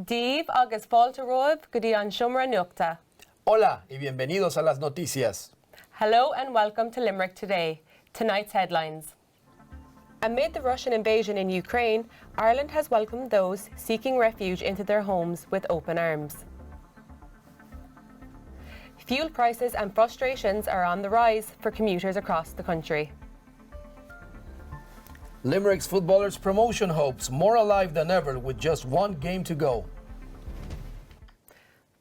Div agus falta roib gudi an shumra nukta. Hola y bienvenidos a las noticias. Hello and welcome to Limerick Today. Tonight's headlines. Amid the Russian invasion in Ukraine, Ireland has welcomed those seeking refuge into their homes with open arms. Fuel prices and frustrations are on the rise for commuters across the country. Limerick's footballers' promotion hopes more alive than ever with just one game to go.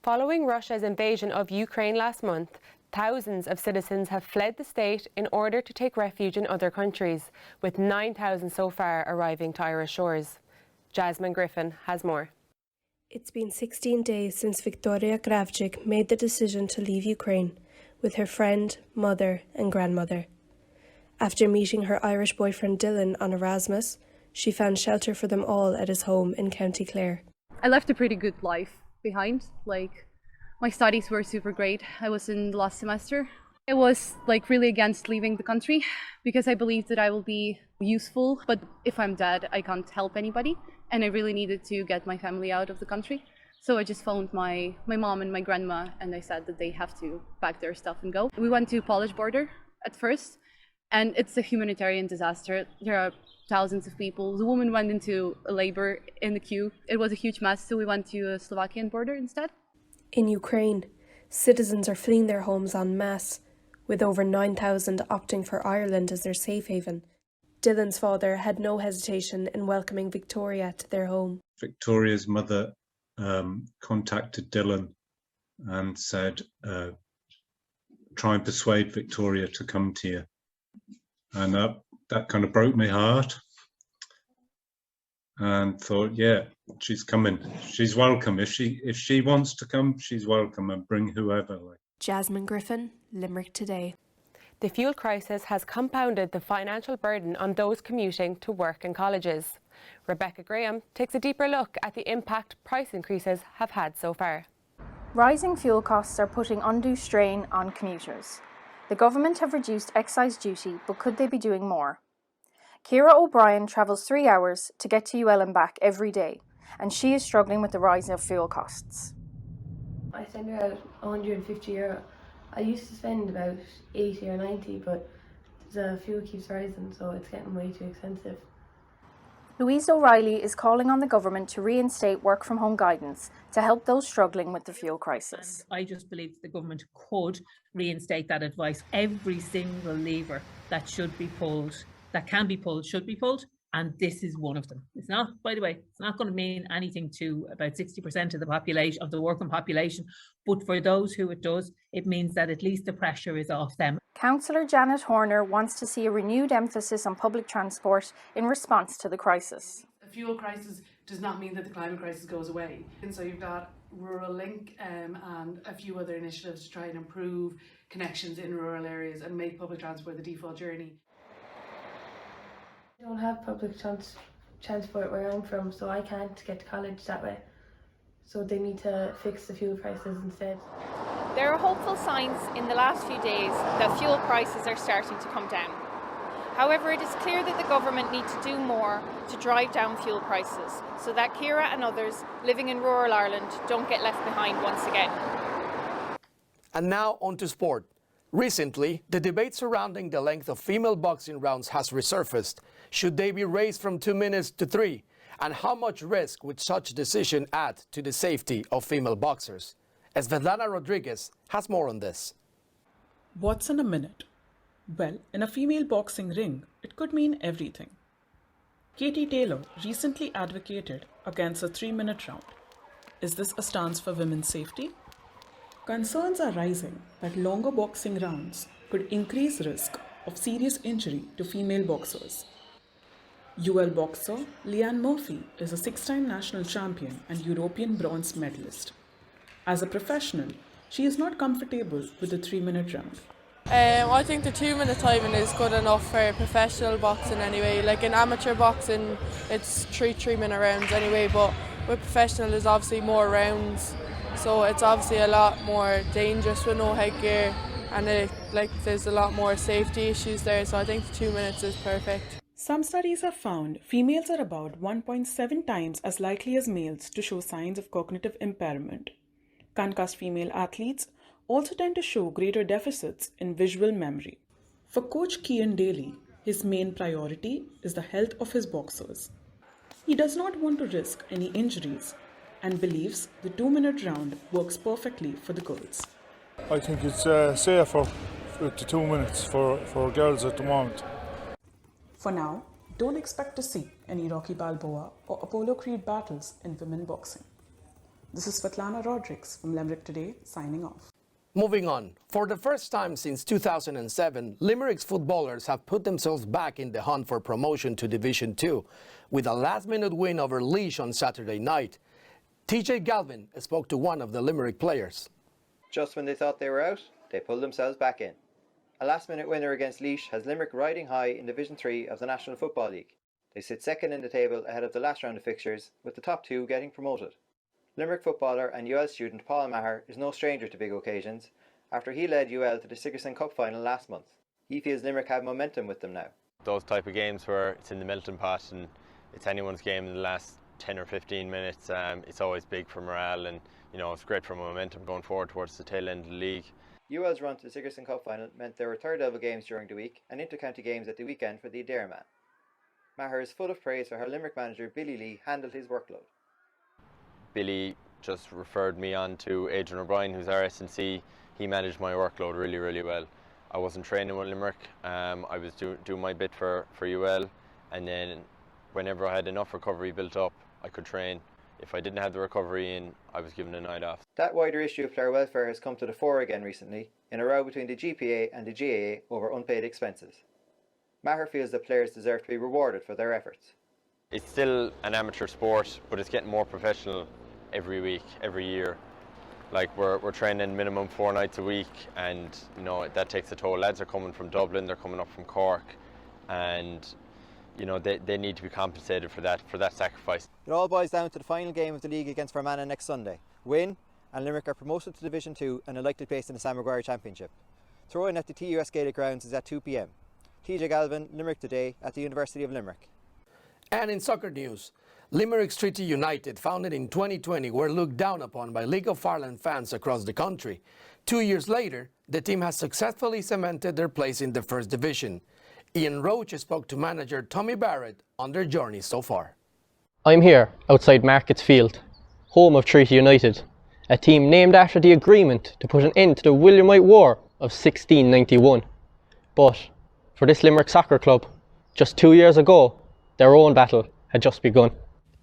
Following Russia's invasion of Ukraine last month, thousands of citizens have fled the state in order to take refuge in other countries, with 9,000 so far arriving to Irish shores. Jasmine Griffin has more. It's been 16 days since Victoria Kravchik made the decision to leave Ukraine with her friend, mother and grandmother. After meeting her Irish boyfriend Dylan on Erasmus, she found shelter for them all at his home in County Clare. I left a pretty good life behind. My studies were super great. I was in the last semester. I was really against leaving the country because I believed that I will be useful, but if I'm dead, I can't help anybody. And I really needed to get my family out of the country. So I just phoned my mom and my grandma and I said that they have to pack their stuff and go. We went to Polish border at first and it's a humanitarian disaster. There are thousands of people. The woman went into labor in the queue. It was a huge mess, so we went to a Slovakian border instead. In Ukraine, citizens are fleeing their homes en masse, with over 9,000 opting for Ireland as their safe haven. Dylan's father had no hesitation in welcoming Victoria to their home. Victoria's mother contacted Dylan and said, try and persuade Victoria to come to you. And that kind of broke my heart. And thought, yeah, she's coming. She's welcome. If she wants to come, she's welcome, and bring whoever. Jasmine Griffin, Limerick Today. The fuel crisis has compounded the financial burden on those commuting to work and colleges. Rebecca Graham takes a deeper look at the impact price increases have had so far. Rising fuel costs are putting undue strain on commuters. The government have reduced excise duty, but could they be doing more? Ciara O'Brien travels 3 hours to get to UL and back every day, and she is struggling with the rise of fuel costs. I send her out €150. I used to spend about 80 or 90, but the fuel keeps rising, so it's getting way too expensive. Louise O'Reilly is calling on the government to reinstate work-from-home guidance to help those struggling with the fuel crisis. And I just believe the government could reinstate that advice. Every single lever that should be pulled, that can be pulled, should be pulled. And this is one of them. It's not, by the way, it's not going to mean anything to about 60% of the population, of the working population. But for those who it does, it means that at least the pressure is off them. Councillor Janet Horner wants to see a renewed emphasis on public transport in response to the crisis. The fuel crisis does not mean that the climate crisis goes away. And so you've got Rural Link and a few other initiatives to try and improve connections in rural areas and make public transport the default journey. I don't have public transport where I'm from, so I can't get to college that way. So they need to fix the fuel prices instead. There are hopeful signs in the last few days that fuel prices are starting to come down. However, it is clear that the government need to do more to drive down fuel prices so that Ciara and others living in rural Ireland don't get left behind once again. And now on to sport. Recently, the debate surrounding the length of female boxing rounds has resurfaced. Should they be raised from 2 minutes to 3? And how much risk would such decision add to the safety of female boxers? Svetlana Rodriquez has more on this. What's in a minute? Well, in a female boxing ring, it could mean everything. Katie Taylor recently advocated against a 3-minute round. Is this a stance for women's safety? Concerns are rising that longer boxing rounds could increase risk of serious injury to female boxers. UL boxer Leanne Murphy is a 6-time national champion and European bronze medalist. As a professional, she is not comfortable with the 3-minute round. I think the 2-minute timing is good enough for professional boxing anyway. Like in amateur boxing, it's 3-minute rounds anyway, but with professional there's obviously more rounds, so it's obviously a lot more dangerous with no headgear, and there's a lot more safety issues there, so I think the 2 minutes is perfect. Some studies have found females are about 1.7 times as likely as males to show signs of cognitive impairment. Concussed female athletes also tend to show greater deficits in visual memory. For Coach Cian Daly, his main priority is the health of his boxers. He does not want to risk any injuries and believes the 2-minute round works perfectly for the girls. I think it's safer with the 2 minutes for girls at the moment. For now, don't expect to see any Rocky Balboa or Apollo Creed battles in women boxing. This is Svetlana Rodriquez from Limerick Today, signing off. Moving on, for the first time since 2007, Limerick's footballers have put themselves back in the hunt for promotion to Division 2 with a last-minute win over Leahy on Saturday night. TJ Galvin spoke to one of the Limerick players. Just when they thought they were out, they pulled themselves back in. A last-minute winner against Leahy has Limerick riding high in Division 3 of the National Football League. They sit second in the table ahead of the last round of fixtures, with the top two getting promoted. Limerick footballer and UL student Paul Maher is no stranger to big occasions after he led UL to the Sigerson Cup final last month. He feels Limerick have momentum with them now. Those type of games where it's in the melting pot and it's anyone's game in the last 10 or 15 minutes, it's always big for morale, and it's great for momentum going forward towards the tail end of the league. UL's run to the Sigerson Cup final meant there were third level games during the week and inter-county games at the weekend for the Adair man. Maher is full of praise for how Limerick manager Billy Lee handled his workload. Billy just referred me on to Adrian O'Brien, who's our S&C. He managed my workload really, really well. I wasn't training with Limerick. I was doing my bit for UL, and then whenever I had enough recovery built up, I could train. If I didn't have the recovery in, I was given a night off. That wider issue of player welfare has come to the fore again recently, in a row between the GPA and the GAA over unpaid expenses. Maher feels that players deserve to be rewarded for their efforts. It's still an amateur sport, but it's getting more professional every week, every year. Like we're training minimum 4 nights a week, and that takes a toll. Lads are coming from Dublin, they're coming up from Cork, and they need to be compensated for that sacrifice. It all boils down to the final game of the league against Fermanagh next Sunday. Win, and Limerick are promoted to Division 2 and a likely place in the Sam Maguire Championship. Throw-in at the TUS Gaelic grounds is at 2 p.m. TJ Galvin, Limerick Today at the University of Limerick. And in soccer news, Limerick's Treaty United, founded in 2020, were looked down upon by League of Ireland fans across the country. 2 years later, the team has successfully cemented their place in the First Division. Ian Roche spoke to manager Tommy Barrett on their journey so far. I'm here outside Markets Field, home of Treaty United, a team named after the agreement to put an end to the Williamite War of 1691. But for this Limerick soccer club, just 2 years ago, their own battle had just begun.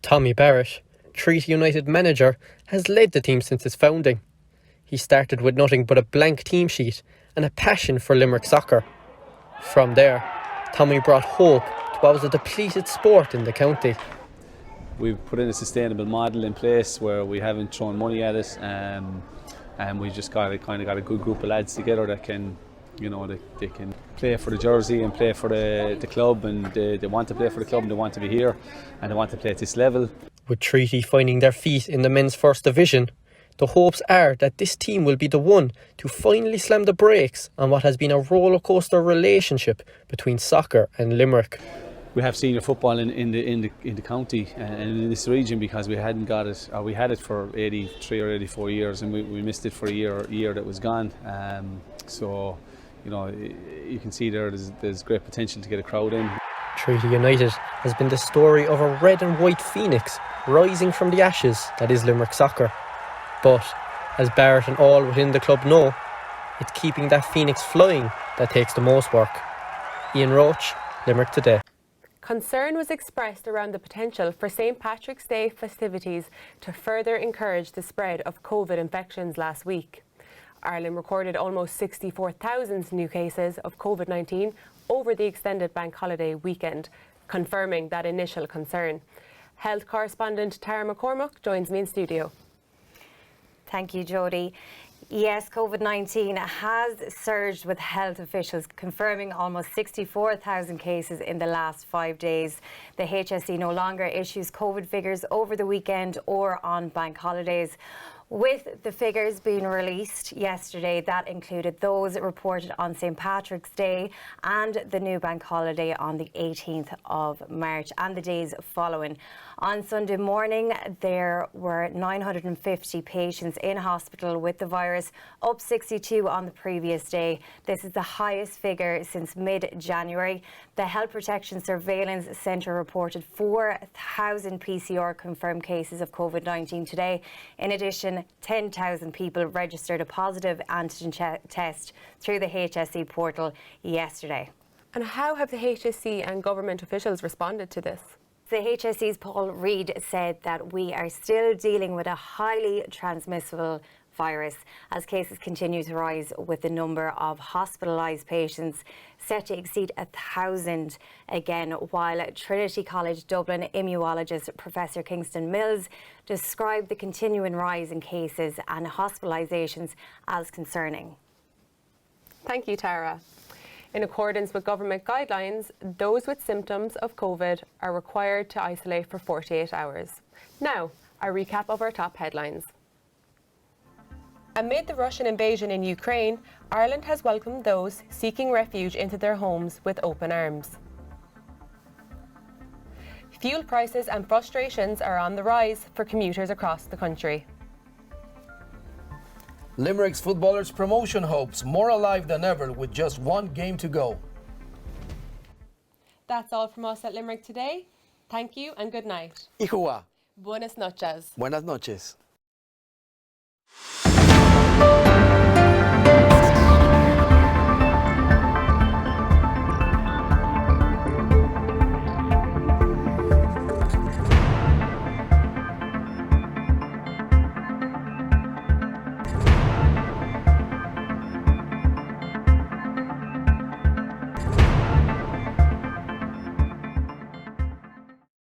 Tommy Barrett, Treaty United manager, has led the team since its founding. He started with nothing but a blank team sheet and a passion for Limerick soccer. From there, Tommy brought hope to what was a depleted sport in the county. We've put in a sustainable model in place where we haven't thrown money at it, and we just got a good group of lads together that can, they can play for the jersey and play for the club, and they want to play for the club and they want to be here and they want to play at this level. With Treaty finding their feet in the men's First Division, the hopes are that this team will be the one to finally slam the brakes on what has been a rollercoaster relationship between soccer and Limerick. We have senior football in the county and in this region because we hadn't got it, or we had it for 83 or 84 years, and we missed it for a year that was gone. So you can see there's great potential to get a crowd in. Treaty United has been the story of a red and white phoenix rising from the ashes that is Limerick soccer. But as Barrett and all within the club know, it's keeping that phoenix flying that takes the most work. Ian Roche, Limerick Today. Concern was expressed around the potential for St. Patrick's Day festivities to further encourage the spread of COVID infections last week. Ireland recorded almost 64,000 new cases of COVID-19 over the extended bank holiday weekend, confirming that initial concern. Health correspondent Tara McCormack joins me in studio. Thank you, Jody. Yes, COVID-19 has surged, with health officials confirming almost 64,000 cases in the last 5 days. The HSE no longer issues COVID figures over the weekend or on bank holidays. With the figures being released yesterday, that included those reported on St. Patrick's Day and the new bank holiday on the 18th of March and the days following. On Sunday morning, there were 950 patients in hospital with the virus, up 62 on the previous day. This is the highest figure since mid-January. The Health Protection Surveillance Centre reported 4,000 PCR confirmed cases of COVID-19 today. In addition, 10,000 people registered a positive antigen test through the HSE portal yesterday. And how have the HSE and government officials responded to this? The HSE's Paul Reid said that we are still dealing with a highly transmissible virus as cases continue to rise, with the number of hospitalised patients set to exceed 1,000 again, while Trinity College Dublin immunologist Professor Kingston Mills described the continuing rise in cases and hospitalisations as concerning. Thank you, Tara. In accordance with government guidelines, those with symptoms of COVID are required to isolate for 48 hours. Now, a recap of our top headlines. Amid the Russian invasion in Ukraine, Ireland has welcomed those seeking refuge into their homes with open arms. Fuel prices and frustrations are on the rise for commuters across the country. Limerick's footballers' promotion hopes more alive than ever with just one game to go. That's all from us at Limerick today. Thank you and good night. Ihuwa. Buenas noches. Buenas noches.